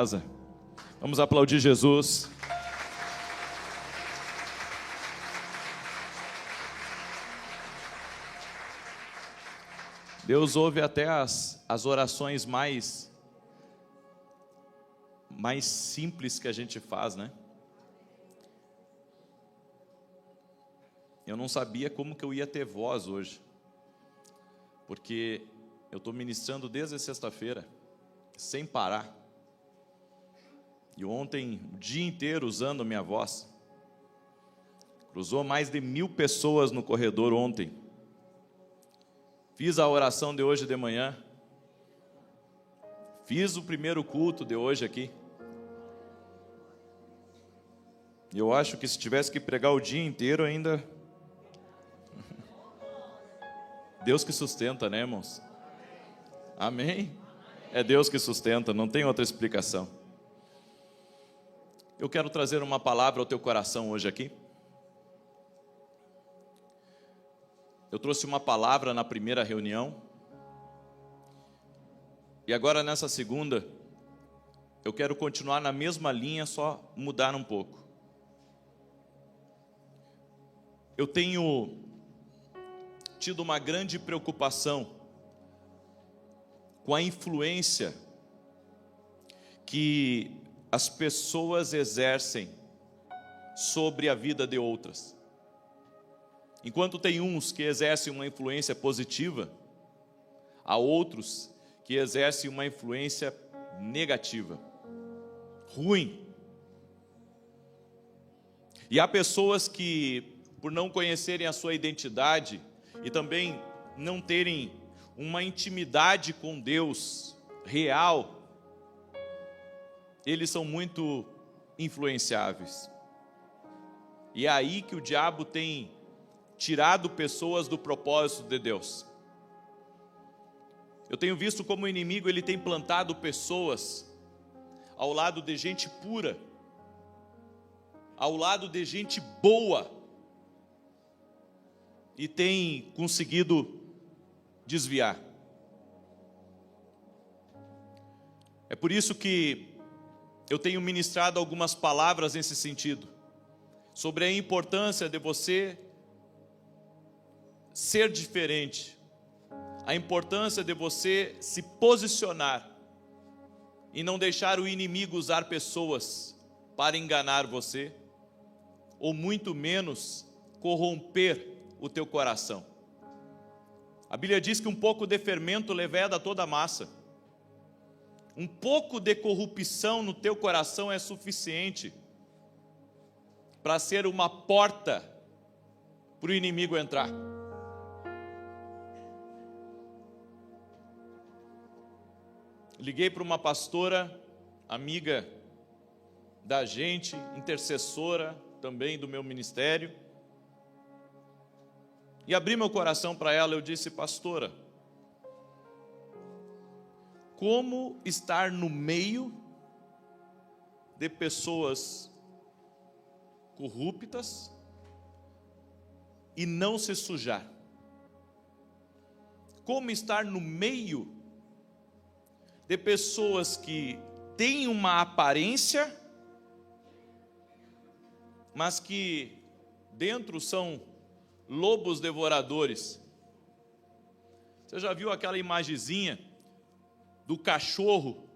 casa. Vamos aplaudir Jesus. Deus ouve até as orações mais simples que a gente faz, né? Eu não sabia como que eu ia ter voz hoje, porque eu estou ministrando desde sexta-feira, sem parar. E ontem, o dia inteiro usando a minha voz. Cruzou mais de 1000 pessoas no corredor ontem. Fiz a oração de hoje de manhã. Fiz o primeiro culto de hoje aqui. E eu acho que se tivesse que pregar o dia inteiro ainda... Deus que sustenta, né, irmãos? Amém? É Deus que sustenta, não tem outra explicação. Eu quero trazer uma palavra ao teu coração hoje aqui. Eu trouxe uma palavra na primeira reunião. E agora nessa segunda, eu quero continuar na mesma linha, só mudar um pouco. Eu tenho tido uma grande preocupação com a influência que as pessoas exercem sobre a vida de outras. Enquanto tem uns que exercem uma influência positiva, há outros que exercem uma influência negativa, ruim. E há pessoas que, por não conhecerem a sua identidade e também não terem uma intimidade com Deus real, eles são muito influenciáveis. E é aí que o diabo tem tirado pessoas do propósito de Deus. Eu tenho visto como o inimigo ele tem plantado pessoas ao lado de gente pura, ao lado de gente boa, e tem conseguido desviar. É por isso que eu tenho ministrado algumas palavras nesse sentido, sobre a importância de você ser diferente, a importância de você se posicionar e não deixar o inimigo usar pessoas para enganar você, ou muito menos corromper o teu coração. A Bíblia diz que um pouco de fermento leveda toda a massa. Um pouco de corrupção no teu coração é suficiente para ser uma porta para o inimigo entrar. Liguei para uma pastora, amiga da gente, intercessora também do meu ministério, e abri meu coração para ela. Eu disse: pastora, como estar no meio de pessoas corruptas e não se sujar? Como estar no meio de pessoas que têm uma aparência, mas que dentro são lobos devoradores? Você já viu aquela imagenzinha do cachorro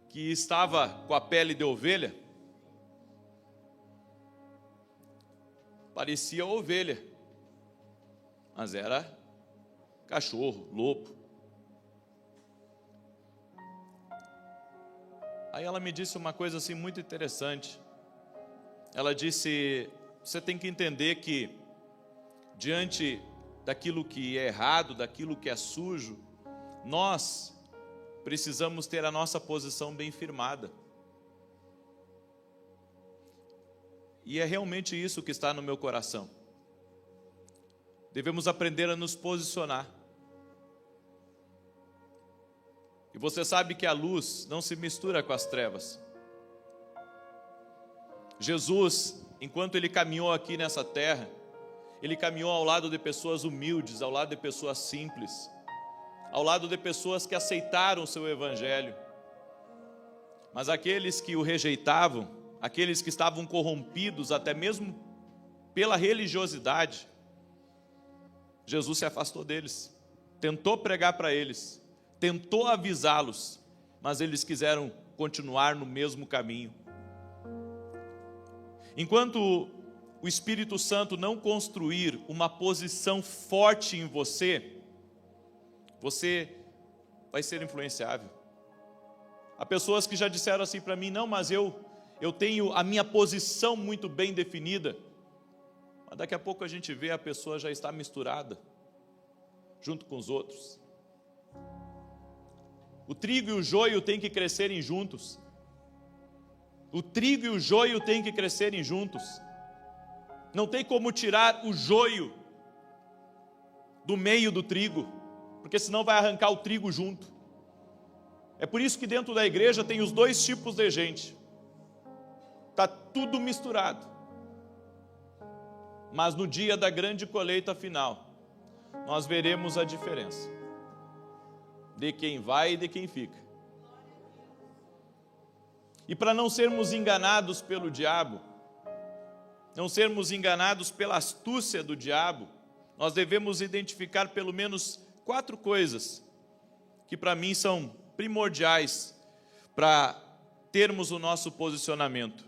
que estava com a pele de ovelha? Parecia ovelha, mas era cachorro, lobo. Aí ela me disse uma coisa assim muito interessante. Ela disse: você tem que entender que diante daquilo que é errado, daquilo que é sujo, nós precisamos ter a nossa posição bem firmada. E é realmente isso que está no meu coração. Devemos aprender a nos posicionar. E você sabe que a luz não se mistura com as trevas. Jesus, enquanto ele caminhou aqui nessa terra, ele caminhou ao lado de pessoas humildes, ao lado de pessoas simples, ao lado de pessoas que aceitaram o seu evangelho, Mas aqueles que o rejeitavam, aqueles que estavam corrompidos até mesmo pela religiosidade, Jesus se afastou deles, tentou pregar para eles, tentou avisá-los, mas eles quiseram continuar no mesmo caminho. Enquanto o Espírito Santo não construir uma posição forte em você, você vai ser influenciável. Há pessoas que já disseram assim para mim: não, mas eu tenho a minha posição muito bem definida. Mas daqui a pouco a gente vê, a pessoa já está misturada junto com os outros. O trigo e o joio têm que crescerem juntos. O trigo e o joio têm que crescerem juntos. Não tem como tirar o joio do meio do trigo, porque senão vai arrancar o trigo junto. É por isso que dentro da igreja tem os dois tipos de gente. Está tudo misturado. Mas no dia da grande colheita final, nós veremos a diferença de quem vai e de quem fica. E para não sermos enganados pelo diabo, não sermos enganados pela astúcia do diabo, nós devemos identificar pelo menos 4 coisas que para mim são primordiais para termos o nosso posicionamento.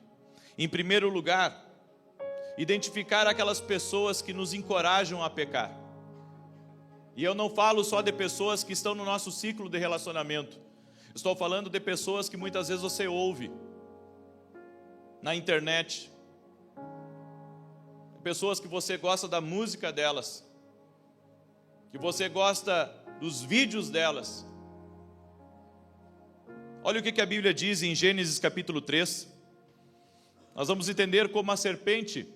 Em primeiro lugar, identificar aquelas pessoas que nos encorajam a pecar. E eu não falo só de pessoas que estão no nosso ciclo de relacionamento. Estou falando de pessoas que muitas vezes você ouve na internet. Pessoas que você gosta da música delas, que você gosta dos vídeos delas. Olha o que a Bíblia diz em Gênesis capítulo 3. Nós vamos entender como a serpente,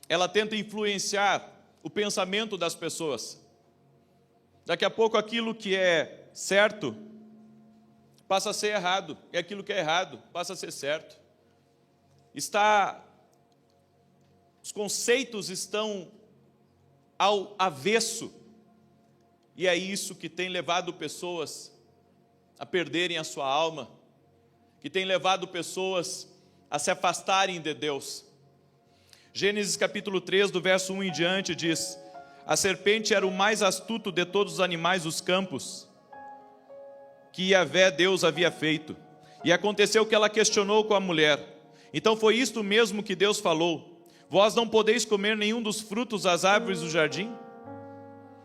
ela tenta influenciar o pensamento das pessoas. Daqui a pouco aquilo que é certo passa a ser errado, e aquilo que é errado passa a ser certo. Os conceitos estão ao avesso, e é isso que tem levado pessoas a perderem a sua alma, que tem levado pessoas a se afastarem de Deus. Gênesis capítulo 3, do verso 1 em diante, diz: a serpente era o mais astuto de todos os animais dos campos que Yahvé Deus havia feito. E aconteceu que ela questionou com a mulher: então foi isto mesmo que Deus falou: vós não podeis comer nenhum dos frutos das árvores do jardim?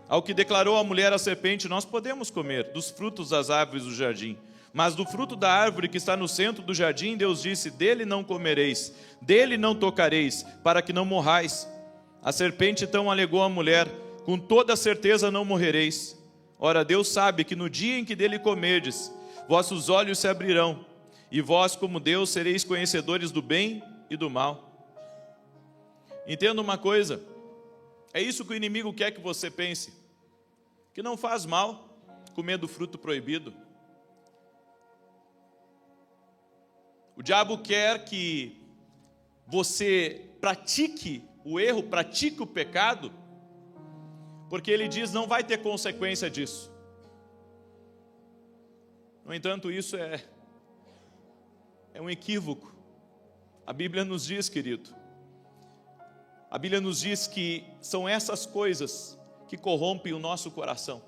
Ao que declarou a mulher à serpente: nós podemos comer dos frutos das árvores do jardim, mas do fruto da árvore que está no centro do jardim, Deus disse: dele não comereis, dele não tocareis, para que não morrais. A serpente então alegou à mulher: com toda certeza não morrereis. Ora, Deus sabe que no dia em que dele comerdes, vossos olhos se abrirão, e vós, como Deus, sereis conhecedores do bem e do mal. Entenda uma coisa, é isso que o inimigo quer que você pense, que não faz mal comer do fruto proibido. O diabo quer que você pratique o erro, pratique o pecado, porque ele diz: não vai ter consequência disso. No entanto, isso é um equívoco. A Bíblia nos diz, querido, a Bíblia nos diz que são essas coisas que corrompem o nosso coração.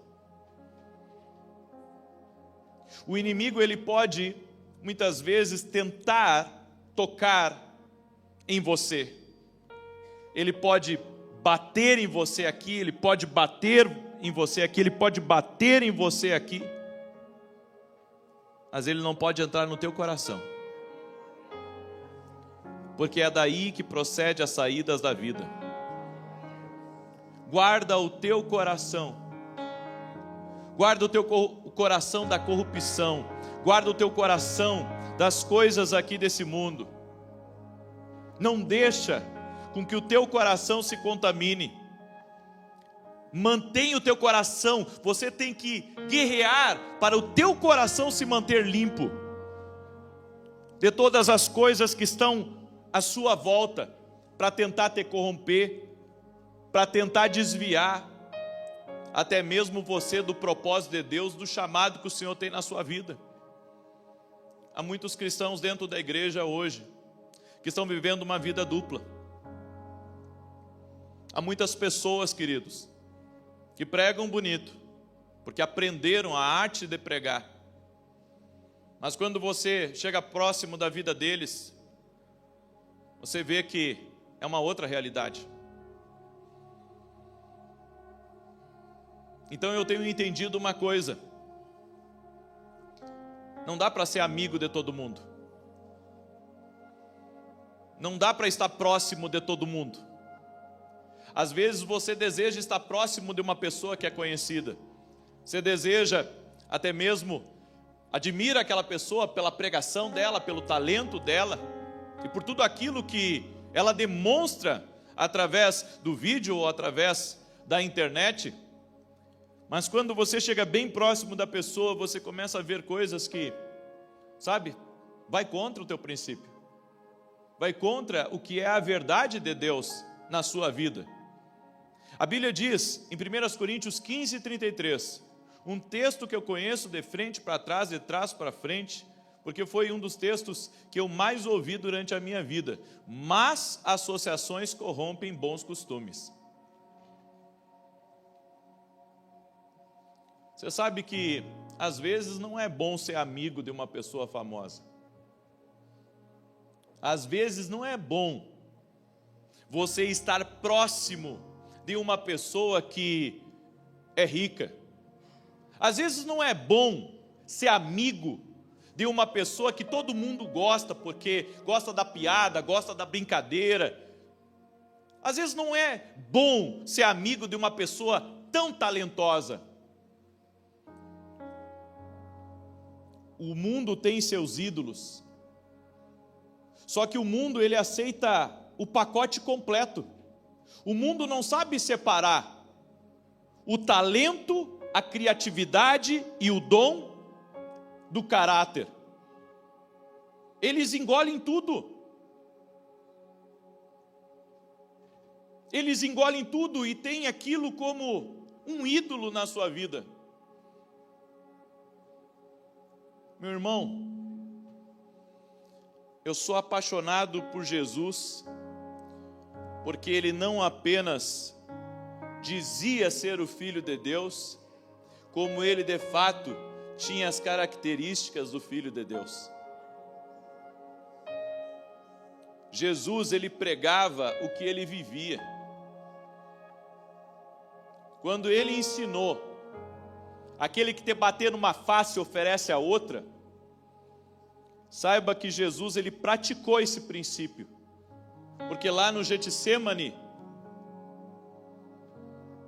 O inimigo, ele pode muitas vezes tentar tocar em você. Ele pode bater em você aqui, ele pode bater em você aqui, ele pode bater em você aqui, mas ele não pode entrar no teu coração, porque é daí que procede as saídas da vida. Guarda o teu coração, guarda o teu coração da corrupção, guarda o teu coração das coisas aqui desse mundo. Não deixa com que o teu coração se contamine. Mantenha o teu coração. Você tem que guerrear para o teu coração se manter limpo de todas as coisas que estão à sua volta, para tentar te corromper, para tentar desviar até mesmo você do propósito de Deus, do chamado que o Senhor tem na sua vida. há muitos cristãos dentro da igreja hoje que estão vivendo uma vida dupla. Há muitas pessoas, queridos, que pregam bonito, porque aprenderam a arte de pregar. Mas quando você chega próximo da vida deles, você vê que é uma outra realidade. Então eu tenho entendido uma coisa: não dá para ser amigo de todo mundo. Não dá para estar próximo de todo mundo. Às vezes você deseja estar próximo de uma pessoa que é conhecida. Você deseja, até mesmo, admira aquela pessoa pela pregação dela, pelo talento dela e por tudo aquilo que ela demonstra através do vídeo ou através da internet. Mas quando você chega bem próximo da pessoa, você começa a ver coisas que, sabe, vai contra o teu princípio. Vai contra o que é a verdade de Deus na sua vida. A Bíblia diz, em 1 Coríntios 15, 33, um texto que eu conheço de frente para trás, de trás para frente, porque foi um dos textos que eu mais ouvi durante a minha vida. Mas associações corrompem bons costumes. Você sabe que, às vezes, não é bom ser amigo de uma pessoa famosa. Às vezes, não é bom você estar próximo de uma pessoa que é rica. Às vezes, não é bom ser amigo de uma pessoa que todo mundo gosta, porque gosta da piada, gosta da brincadeira. Às vezes, não é bom ser amigo de uma pessoa tão talentosa. O mundo tem seus ídolos, só que o mundo ele aceita o pacote completo. O mundo não sabe separar o talento, a criatividade e o dom do caráter. Eles engolem tudo. Eles engolem tudo e têm aquilo como um ídolo na sua vida. Meu irmão, eu sou apaixonado por Jesus, porque Ele não apenas dizia ser o Filho de Deus, como Ele de fato tinha as características do Filho de Deus. Jesus, Ele pregava o que Ele vivia. Quando Ele ensinou, aquele que te bater numa face oferece a outra, saiba que Jesus ele praticou esse princípio, porque lá no Getsêmani,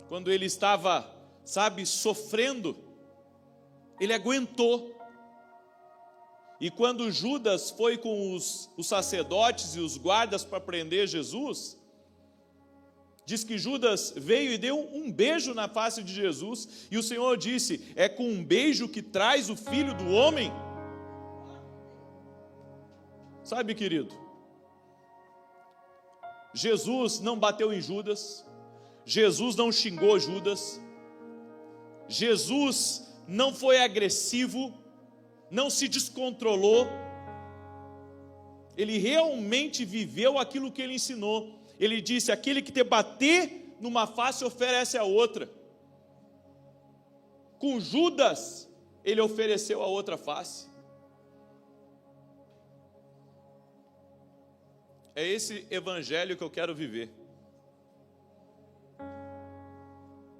quando ele estava, sofrendo, ele aguentou. E quando Judas foi com os sacerdotes e os guardas para prender Jesus, diz que Judas veio e deu um beijo na face de Jesus, e o Senhor disse: é com um beijo que traz o Filho do Homem? Sabe, querido, Jesus não bateu em Judas, Jesus não xingou Judas, Jesus não foi agressivo, não se descontrolou, Ele realmente viveu aquilo que Ele ensinou. Ele disse: aquele que te bater numa face oferece a outra. Com Judas, Ele ofereceu a outra face. É esse evangelho que eu quero viver.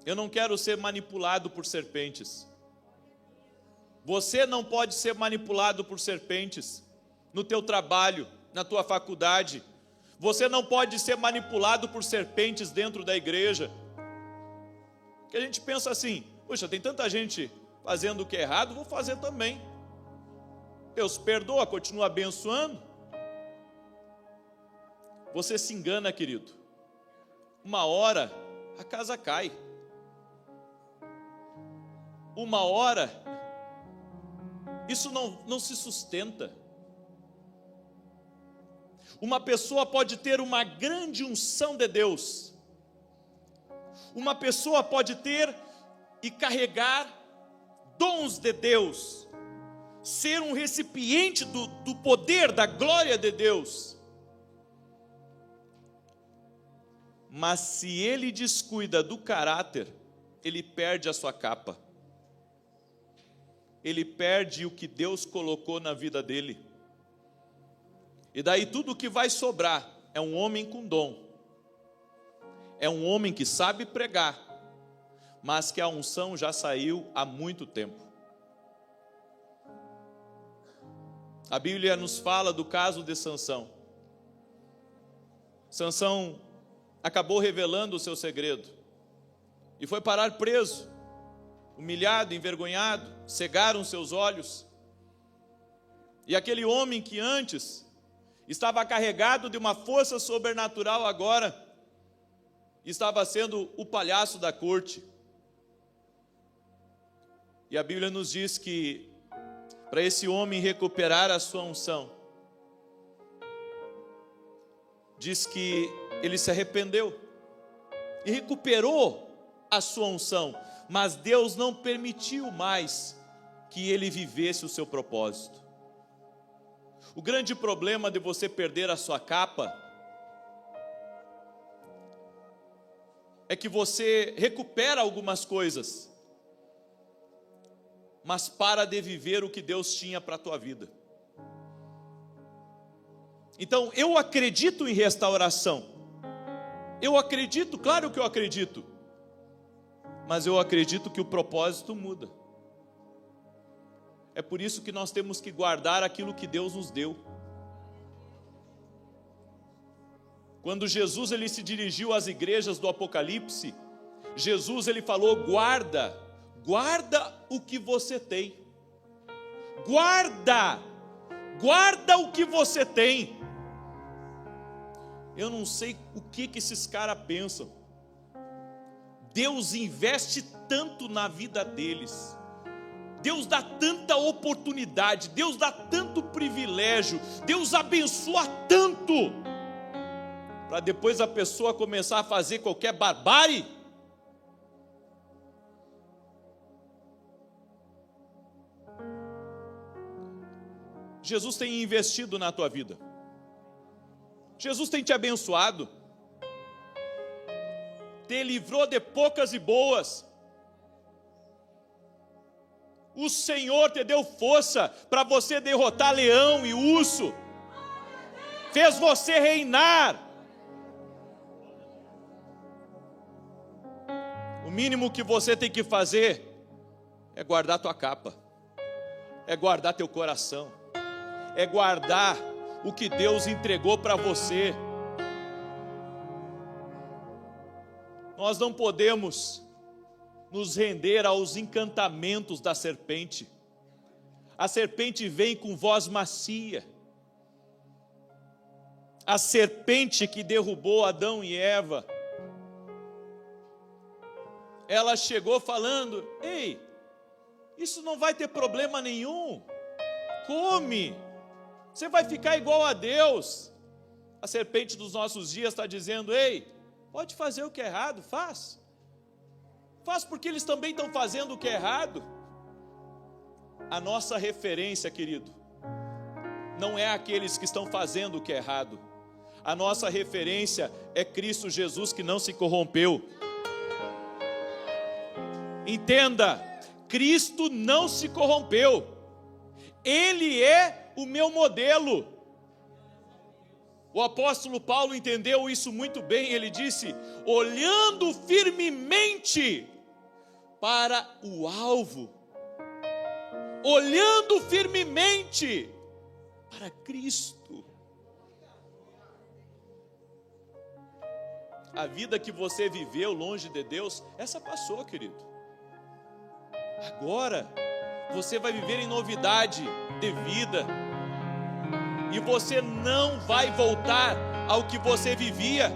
Eu não quero ser manipulado por serpentes. Você não pode ser manipulado por serpentes no teu trabalho, na tua faculdade. Você não pode ser manipulado por serpentes dentro da igreja. Porque a gente pensa assim: poxa, tem tanta gente fazendo o que é errado, vou fazer também. Deus perdoa, continua abençoando. Você se engana, querido. Uma hora a casa cai. Uma hora isso não se sustenta. Uma pessoa pode ter uma grande unção de Deus. Uma pessoa pode ter e carregar dons de Deus. ser um recipiente do poder, da glória de Deus. Mas se ele descuida do caráter, ele perde a sua capa. Ele perde o que Deus colocou na vida dele. E daí tudo o que vai sobrar é um homem com dom. É um homem que sabe pregar, mas que a unção já saiu há muito tempo. A Bíblia nos fala do caso de Sansão. Sansão acabou revelando o seu segredo e foi parar preso, humilhado, envergonhado, cegaram seus olhos. E aquele homem que antes estava carregado de uma força sobrenatural, agora estava sendo o palhaço da corte. E a Bíblia nos diz que para esse homem recuperar a sua unção, diz que ele se arrependeu e recuperou a sua unção, mas Deus não permitiu mais que ele vivesse o seu propósito. O grande problema de você perder a sua capa é que você recupera algumas coisas, mas para de viver o que Deus tinha para a tua vida. Então, eu acredito em restauração. Eu acredito, claro que eu acredito. Mas eu acredito que o propósito muda. É por isso que nós temos que guardar aquilo que Deus nos deu. Quando Jesus ele se dirigiu às igrejas do Apocalipse, Jesus ele falou: guarda o que você tem. Guarda o que você tem. Eu não sei o que esses caras pensam. Deus investe tanto na vida deles. Deus dá tanta oportunidade, Deus dá tanto privilégio, Deus abençoa tanto, para depois a pessoa começar a fazer qualquer barbárie. Jesus tem investido na tua vida. Jesus tem te abençoado. Te livrou de poucas e boas. O Senhor te deu força para você derrotar leão e urso. Fez você reinar. O mínimo que você tem que fazer é guardar tua capa. É guardar teu coração. É guardar o que Deus entregou para você. Nós não podemos nos render aos encantamentos da serpente. A serpente vem com voz macia. A serpente que derrubou Adão e Eva, ela chegou falando: ei, isso não vai ter problema nenhum, come, você vai ficar igual a Deus. A serpente dos nossos dias está dizendo: ei, pode fazer o que é errado, faz porque eles também estão fazendo o que é errado. A nossa referência, querido, não é aqueles que estão fazendo o que é errado. A nossa referência é Cristo Jesus, que não se corrompeu. Entenda, Cristo não se corrompeu. Ele é o meu modelo. O apóstolo Paulo entendeu isso muito bem. Ele disse: olhando firmemente para o alvo, olhando firmemente para Cristo. A vida que você viveu longe de Deus, essa passou, querido. Agora você vai viver em novidade de vida. E você não vai voltar ao que você vivia.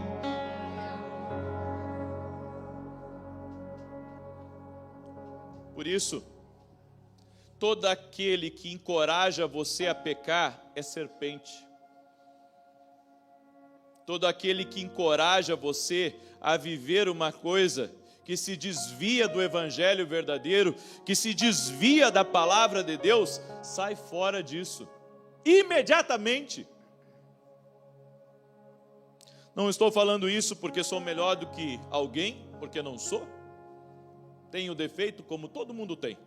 Por isso, todo aquele que encoraja você a pecar é serpente. Todo aquele que encoraja você a viver uma coisa que se desvia do evangelho verdadeiro, que se desvia da palavra de Deus, sai fora disso, imediatamente. Não estou falando isso porque sou melhor do que alguém, porque não sou. Tenho defeito como todo mundo tem.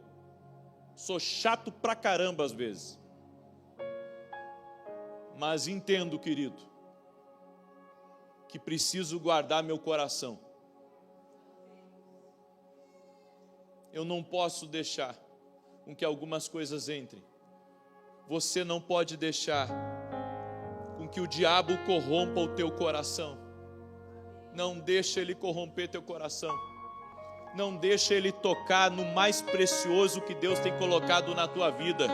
Sou chato pra caramba às vezes. Mas entendo, querido, que preciso guardar meu coração. Eu não posso deixar com que algumas coisas entrem. Você não pode deixar com que o diabo corrompa o teu coração. Não deixa ele corromper teu coração. Não deixa ele tocar no mais precioso que Deus tem colocado na tua vida.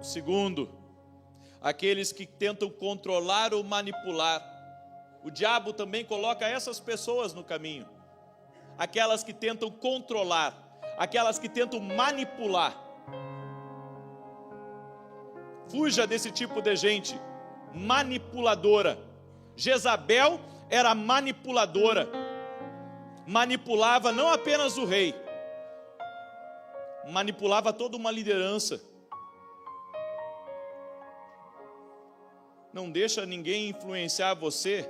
Segundo, aqueles que tentam controlar ou manipular. O diabo também coloca essas pessoas no caminho. Aquelas que tentam controlar, aquelas que tentam manipular. Fuja desse tipo de gente manipuladora. Jezabel era manipuladora. Manipulava não apenas o rei, manipulava toda uma liderança. Não deixa ninguém influenciar você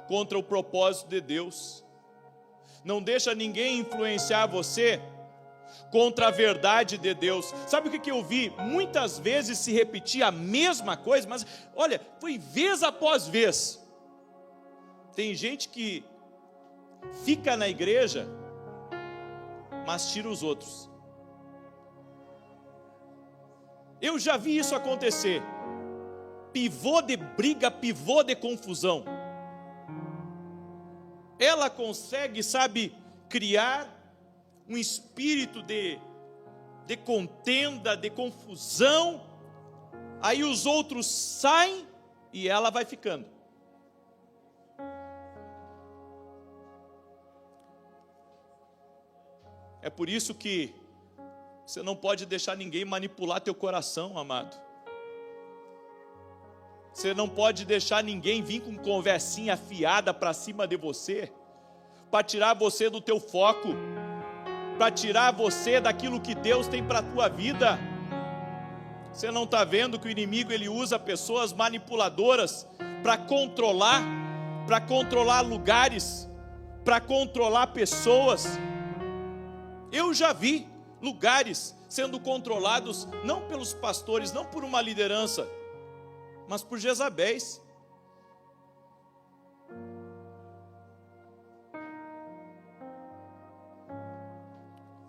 contra o propósito de Deus. Não deixa ninguém influenciar você contra a verdade de Deus. Sabe o que eu vi? Muitas vezes se repetir a mesma coisa, mas olha, foi vez após vez. Tem gente que fica na igreja, mas tira os outros. Eu já vi isso acontecer. Pivô de briga, pivô de confusão. Ela consegue, sabe, criar um espírito de contenda, de confusão. Aí os outros saem e ela vai ficando. É por isso que você não pode deixar ninguém manipular teu coração, amado. Você não pode deixar ninguém vir com conversinha afiada para cima de você, para tirar você do teu foco, para tirar você daquilo que Deus tem para a tua vida. Você não está vendo que o inimigo ele usa pessoas manipuladoras para controlar lugares, para controlar pessoas. Eu já vi lugares sendo controlados não pelos pastores, não por uma liderança, mas por Jezabéis.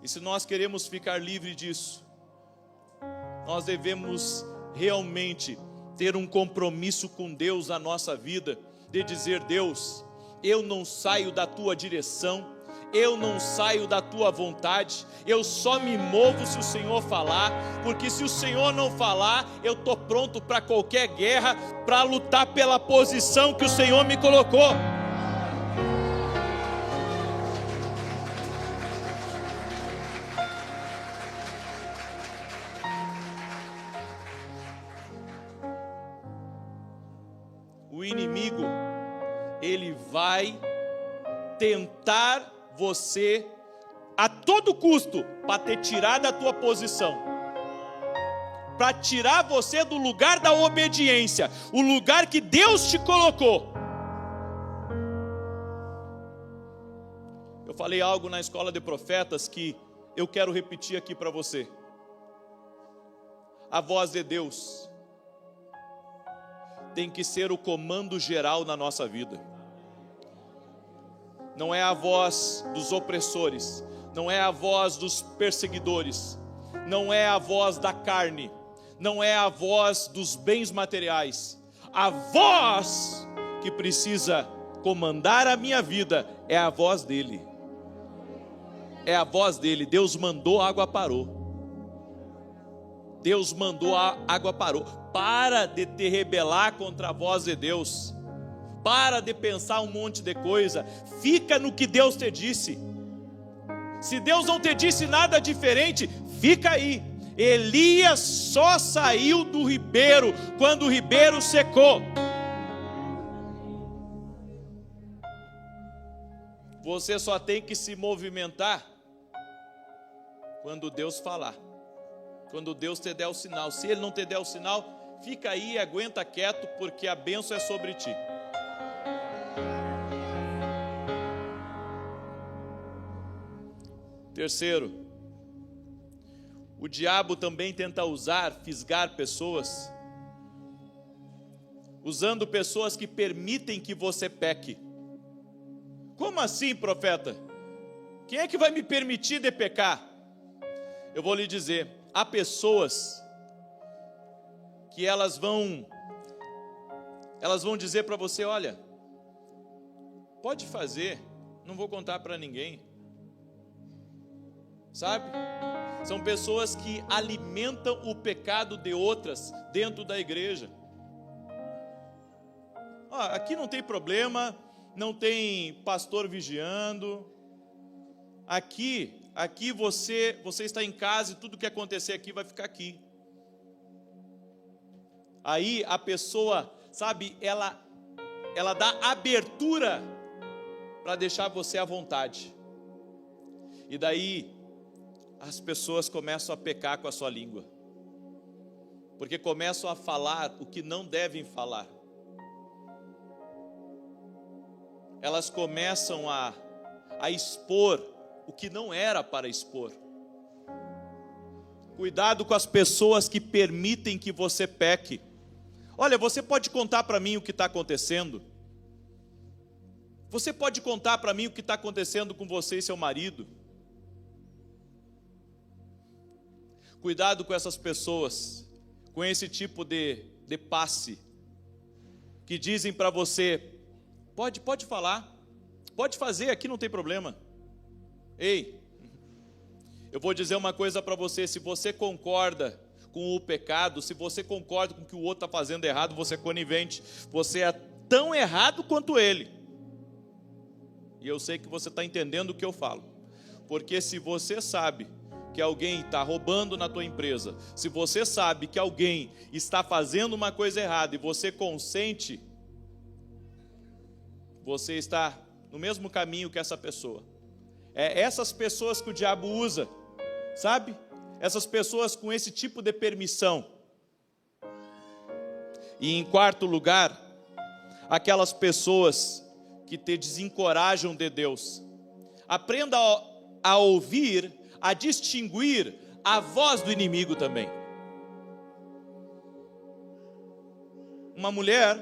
E se nós queremos ficar livre disso, nós devemos realmente ter um compromisso com Deus na nossa vida, de dizer: Deus, eu não saio da tua direção, eu não saio da tua vontade, eu só me movo se o Senhor falar, porque se o Senhor não falar, eu estou pronto para qualquer guerra, para lutar pela posição que o Senhor me colocou. O inimigo, ele vai tentar você a todo custo para te tirar da tua posição, para tirar você do lugar da obediência, o lugar que Deus te colocou. Eu falei algo na escola de profetas que eu quero repetir aqui para você. A voz de Deus tem que ser o comando geral na nossa vida. Não é a voz dos opressores, não é a voz dos perseguidores, não é a voz da carne, não é a voz dos bens materiais. A voz que precisa comandar a minha vida é a voz dele. É a voz dele. Deus mandou, a água parou. Deus mandou, a água parou. Para de te rebelar contra a voz de Deus. Para de pensar um monte de coisa. Fica no que Deus te disse. Se Deus não te disse nada diferente, fica aí. Elias só saiu do ribeiro quando o ribeiro secou. Você só tem que se movimentar quando Deus falar. Quando Deus te der o sinal. Se Ele não te der o sinal, fica aí e aguenta quieto, porque a bênção é sobre ti. Terceiro, o diabo também tenta fisgar pessoas, usando pessoas que permitem que você peque. Como assim, profeta? Quem é que vai me permitir de pecar? Eu vou lhe dizer, há pessoas que elas vão dizer para você, olha, pode fazer, não vou contar para ninguém. Sabe? São pessoas que alimentam o pecado de outras dentro da igreja. Aqui não tem problema, não tem pastor vigiando. Aqui você está em casa e tudo que acontecer aqui vai ficar aqui. Aí a pessoa, sabe, ela dá abertura para deixar você à vontade. E daí as pessoas começam a pecar com a sua língua, porque começam a falar o que não devem falar. Elas começam a expor o que não era para expor. Cuidado com as pessoas que permitem que você peque. Olha, você pode contar para mim o que está acontecendo? Você pode contar para mim o que está acontecendo com você e seu marido? Cuidado com essas pessoas, com esse tipo de passe, que dizem para você, pode falar, pode fazer, aqui não tem problema. Ei, eu vou dizer uma coisa para você, se você concorda com o pecado, se você concorda com o que o outro está fazendo errado, você é conivente, você é tão errado quanto ele. E eu sei que você está entendendo o que eu falo, porque se você sabe que alguém está roubando na tua empresa, se você sabe que alguém está fazendo uma coisa errada e você consente, você está no mesmo caminho que essa pessoa. É essas pessoas que o diabo usa, sabe? Essas pessoas com esse tipo de permissão. E em quarto lugar, aquelas pessoas que te desencorajam de Deus. Aprenda a ouvir, a distinguir a voz do inimigo também. Uma mulher,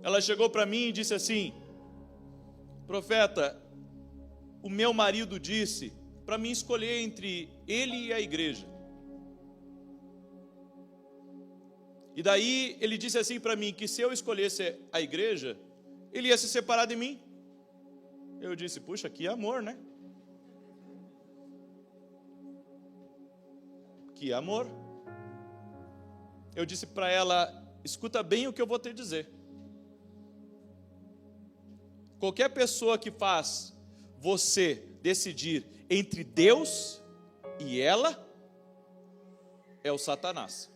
ela chegou para mim e disse assim, profeta, o meu marido disse para mim escolher entre ele e a igreja. E daí ele disse assim para mim, que se eu escolhesse a igreja, ele ia se separar de mim. Eu disse, puxa, que amor, né? Que amor. Eu disse para ela, escuta bem o que eu vou te dizer. Qualquer pessoa que faz você decidir entre Deus e ela, é o Satanás.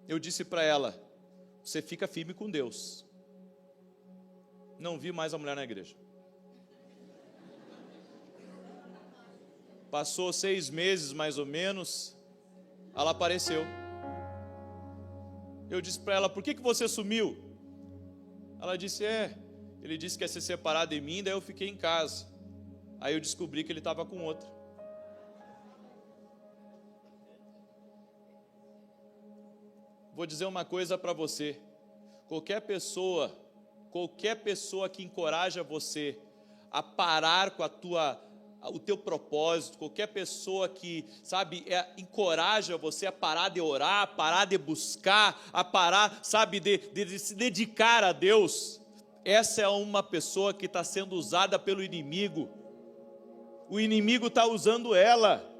Eu disse para ela, você fica firme com Deus. Não vi mais a mulher na igreja. Passou 6 meses mais ou menos, ela apareceu. Eu disse para ela, por que você sumiu? Ela disse, ele disse que ia se separar de mim, daí eu fiquei em casa. Aí eu descobri que ele estava com outra. Vou dizer uma coisa para você, qualquer pessoa que encoraja você a parar com o teu propósito, qualquer pessoa que, sabe, encoraja você a parar de orar, a parar de buscar, a parar, sabe, de se dedicar a Deus, essa é uma pessoa que está sendo usada pelo inimigo. O inimigo está usando ela.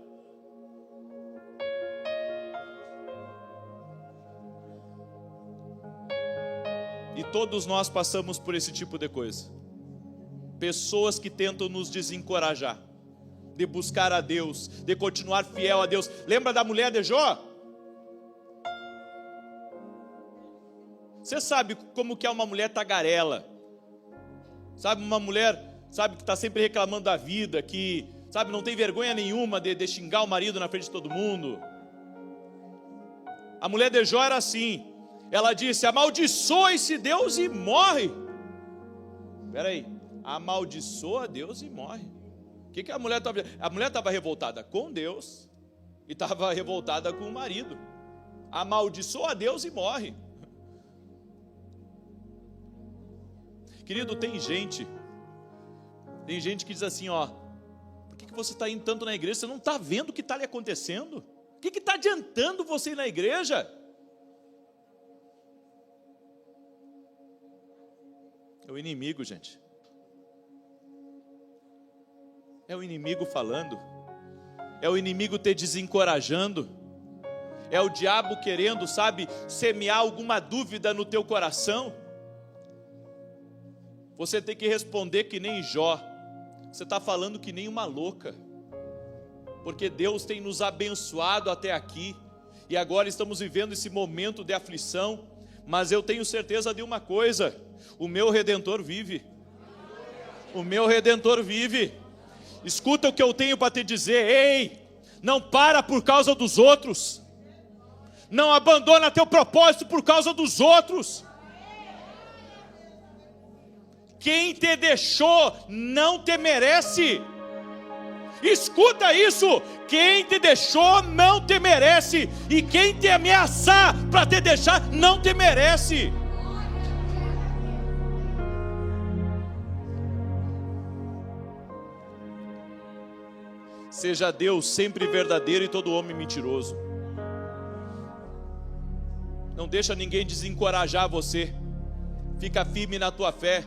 E todos nós passamos por esse tipo de coisa. Pessoas que tentam nos desencorajar de buscar a Deus, de continuar fiel a Deus. Lembra da mulher de Jó? Você sabe como que é uma mulher tagarela. Sabe, uma mulher, sabe, que está sempre reclamando da vida, que, sabe, não tem vergonha nenhuma de xingar o marido na frente de todo mundo. A mulher de Jó era assim. Ela disse: amaldiçoe-se Deus e morre. Espera aí, amaldiçoa Deus e morre. O que a mulher estava? A mulher estava revoltada com Deus e estava revoltada com o marido. Amaldiçoa Deus e morre. Querido, tem gente que diz assim, ó: por que você está indo tanto na igreja? Você não está vendo o que está lhe acontecendo? O que está adiantando você ir na igreja? É o inimigo, gente. É o inimigo falando. É o inimigo te desencorajando. É o diabo querendo, sabe, semear alguma dúvida no teu coração. Você tem que responder que nem Jó. Você está falando que nem uma louca. Porque Deus tem nos abençoado até aqui. E agora estamos vivendo esse momento de aflição. Mas eu tenho certeza de uma coisa: o meu Redentor vive. O meu Redentor vive. Escuta o que eu tenho para te dizer. Ei, não para por causa dos outros. Não abandona teu propósito por causa dos outros. Quem te deixou não te merece. Escuta isso. Quem te deixou não te merece. E quem te ameaçar para te deixar não te merece. Seja Deus sempre verdadeiro e todo homem mentiroso. Não deixa ninguém desencorajar você. Fica firme na tua fé.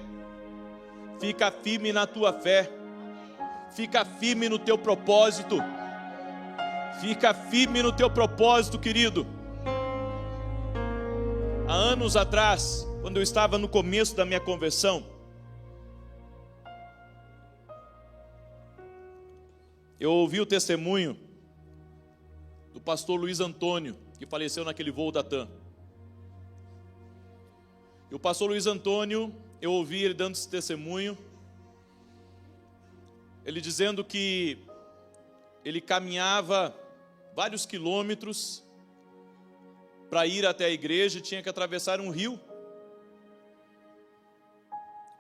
Fica firme na tua fé. Fica firme no teu propósito. Fica firme no teu propósito, querido. Há anos atrás, quando eu estava no começo da minha conversão, eu ouvi o testemunho do pastor Luiz Antônio, que faleceu naquele voo da TAM. E o pastor Luiz Antônio, eu ouvi ele dando esse testemunho, ele dizendo que ele caminhava vários quilômetros para ir até a igreja e tinha que atravessar um rio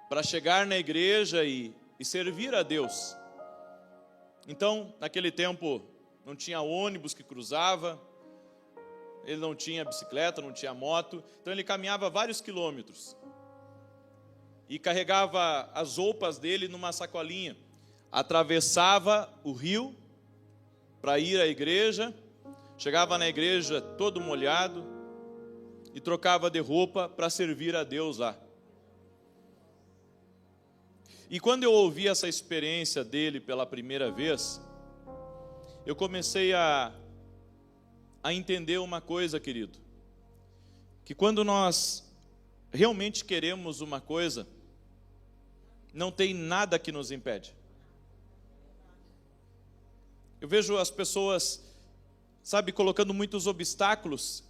para chegar na igreja e servir a Deus. Então, naquele tempo, não tinha ônibus que cruzava, ele não tinha bicicleta, não tinha moto, então ele caminhava vários quilômetros e carregava as roupas dele numa sacolinha, atravessava o rio para ir à igreja, chegava na igreja todo molhado e trocava de roupa para servir a Deus lá. E quando eu ouvi essa experiência dele pela primeira vez, eu comecei a entender uma coisa, querido, que quando nós realmente queremos uma coisa, não tem nada que nos impede. Eu vejo as pessoas, sabe, colocando muitos obstáculos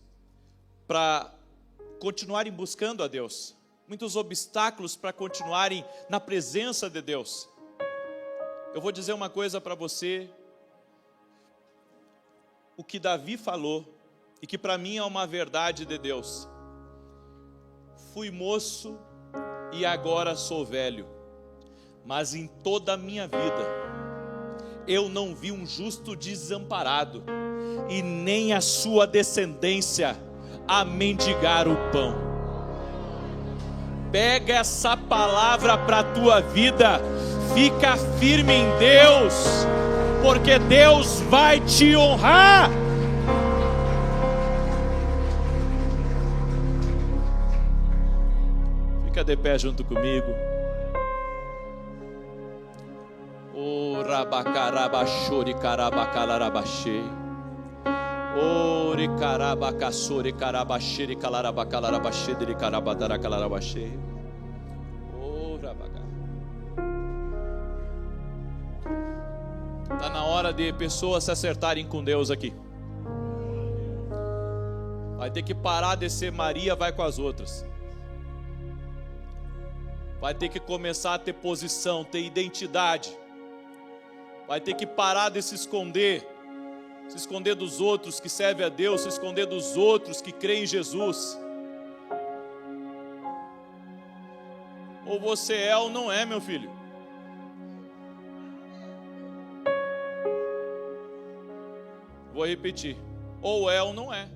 para continuarem buscando a Deus. Muitos obstáculos para continuarem na presença de Deus. Eu vou dizer uma coisa para você. O que Davi falou, e que para mim é uma verdade de Deus. Fui moço e agora sou velho, mas em toda a minha vida eu não vi um justo desamparado, e nem a sua descendência a mendigar o pão. Pega essa palavra para a tua vida, fica firme em Deus, porque Deus vai te honrar. Fica de pé junto comigo. O rabacarabachori carabacalarabachei. Ore carabacassore carabacheri calarabacalarabachei de carabadaracalarabachei. O rabaca. Está na hora de pessoas se acertarem com Deus aqui. Vai ter que parar de ser Maria vai com as outras. vai ter que começar a ter posição, ter identidade, vai ter que parar de se esconder dos outros que servem a Deus, se esconder dos outros que creem em Jesus. Ou você é ou não é, meu filho. Vou repetir, ou é ou não é.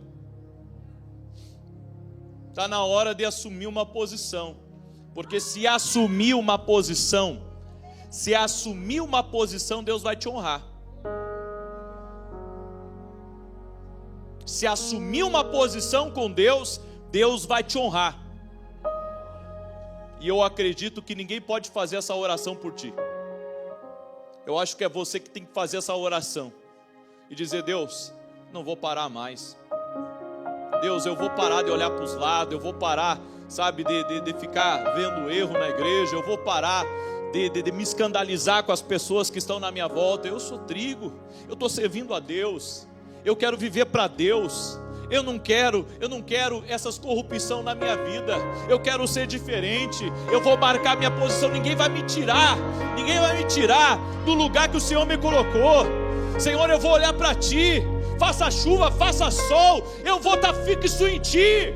Está na hora de assumir uma posição, porque se assumir uma posição, Deus vai te honrar. Se assumir uma posição com Deus, Deus vai te honrar. E eu acredito que ninguém pode fazer essa oração por ti. Eu acho que é você que tem que fazer essa oração e dizer: Deus, não vou parar mais. Deus, eu vou parar de olhar para os lados, eu vou parar, sabe, de ficar vendo erro na igreja, eu vou parar de me escandalizar com as pessoas que estão na minha volta. Eu sou trigo, eu estou servindo a Deus, eu quero viver para Deus, eu não quero essas corrupção na minha vida, eu quero ser diferente, eu vou marcar minha posição, ninguém vai me tirar do lugar que o Senhor me colocou. Senhor, eu vou olhar para Ti, faça chuva, faça sol, eu vou estar fixo em Ti.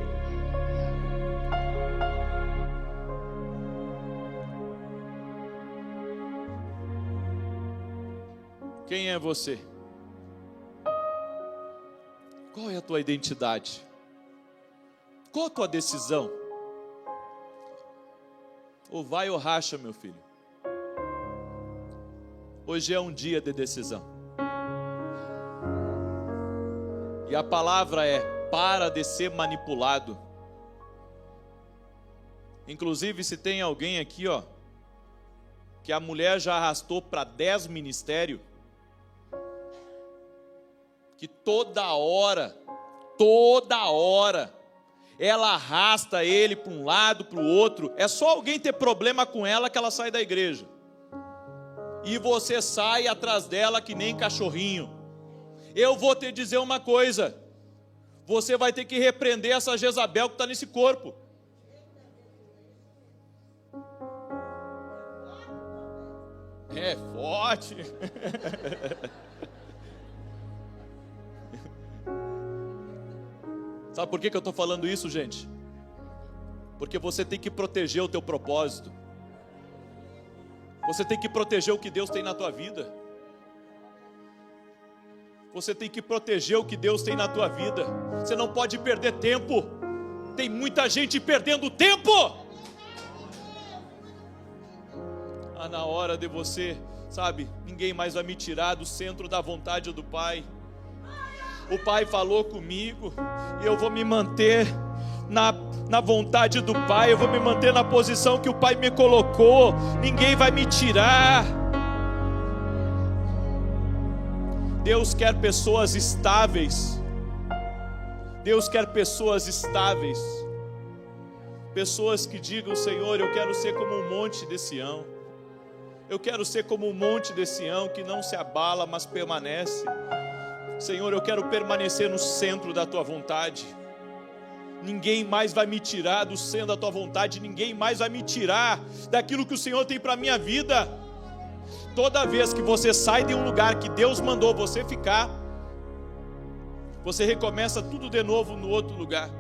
Quem é você? Qual é a tua identidade? Qual a tua decisão? Ou vai ou racha, meu filho. Hoje é um dia de decisão. E a palavra é: para de ser manipulado. Inclusive, se tem alguém aqui, que a mulher já arrastou para 10 ministérios, que toda hora, ela arrasta ele para um lado, para o outro. É só alguém ter problema com ela que ela sai da igreja. E você sai atrás dela que nem cachorrinho. Eu vou te dizer uma coisa: você vai ter que repreender essa Jezabel que está nesse corpo. É forte. Sabe por que eu estou falando isso, gente? Porque você tem que proteger o teu propósito. Você tem que proteger o que Deus tem na tua vida. Você tem que proteger o que Deus tem na tua vida. Você não pode perder tempo. Tem muita gente perdendo tempo. Na hora de você, sabe, ninguém mais vai me tirar do centro da vontade do Pai. O Pai falou comigo e eu vou me manter na vontade do Pai. Eu vou me manter na posição que o Pai me colocou. Ninguém vai me tirar. Deus quer pessoas estáveis. Deus quer pessoas estáveis. Pessoas que digam: Senhor, eu quero ser como um monte de Sião. Eu quero ser como um monte de Sião que não se abala, mas permanece. Senhor, eu quero permanecer no centro da Tua vontade. Ninguém mais vai me tirar do centro da Tua vontade. Ninguém mais vai me tirar daquilo que o Senhor tem para a minha vida. Toda vez que você sai de um lugar que Deus mandou você ficar, você recomeça tudo de novo no outro lugar.